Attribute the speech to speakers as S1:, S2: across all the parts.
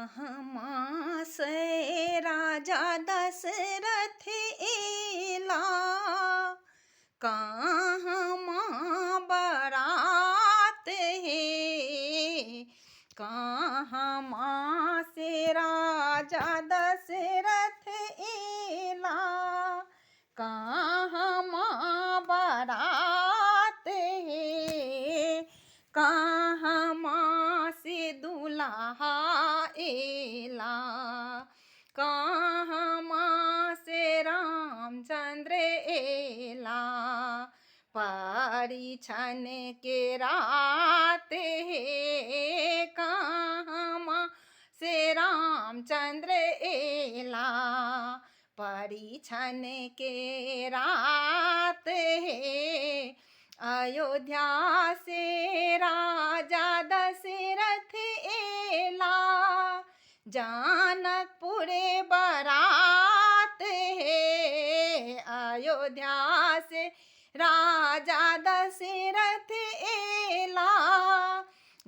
S1: कहमा से राजा दशरथ एला, कहमा बारात है। कहमा से राजा दशरथ एला, कहमा बारात है। कहमा से दुल्हा एला, कहमा से रामचंद्र एला। परिछन के रात है, कहमा से रामचंद्र एला। परिछन के रात है, अयोध्या से राजा दशरथ एला। जानकपुर बारात है, अयोध्या से राजा दशरथ एला।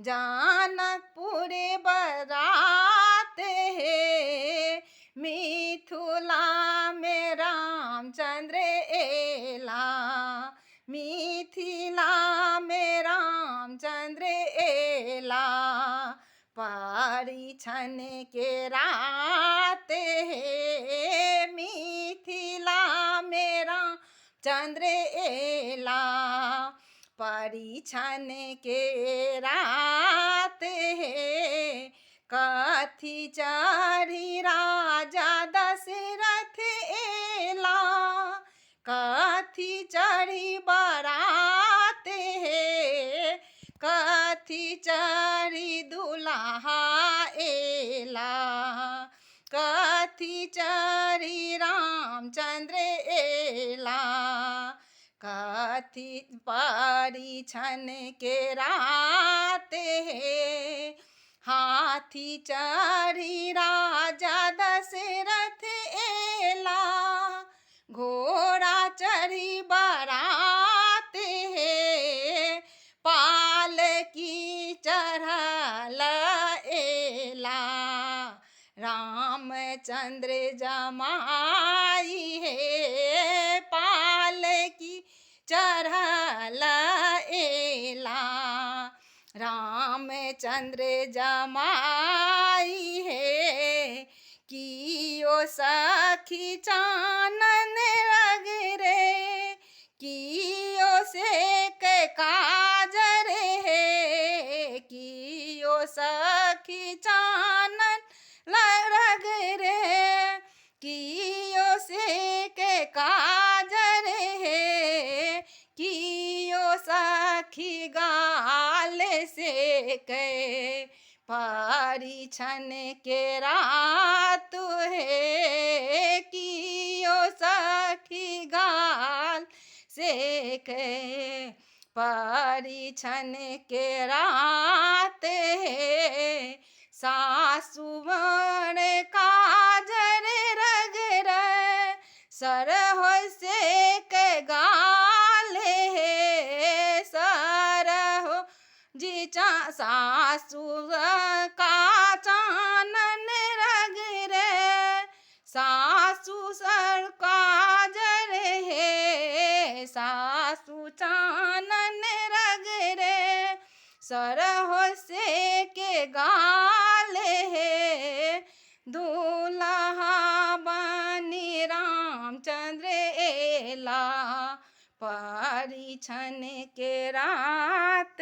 S1: जानकपुर बारात है, मिथिला में रामचंद्र एला। मिथिला में रामचंद्र एला। परिछन के रात है, मिथिला में रामचंद्र एला। परिछन के रात है, कथी चढ़ी राजा दशरथ एला। कथी चढ़ी बारात है, कथी चढ़ी दुल्हा एला। कथी चढ़ी रामचंद्र एला। कथी परिछन के रात है, हाथी चढ़ी राजा दशरथ एला। घोड़ा चढ़ी बारात है, पालकी चढ़ल एला। रामचंद्र जमाई है, पालकी चढ़ल एला। रामचंद्र जमाई है, कियो सखी चानन रग रे। कियो से के काजर है, कियो सखी चानन रग रे। कियो से के काजर है, कियो सखी गाल से के। परिछन के रात है, कियो सखी गाल से के। परिछन के रात है, सासु बड़ काजर रग रे। सरहो से के गाल है, सरहो जी सासु का चानन रग रे। सासु सर काजर है, सासु चानन रग रे। सरहो से के गाल है, दूल्हा बनी रामचंद्र एला। परिछन के रात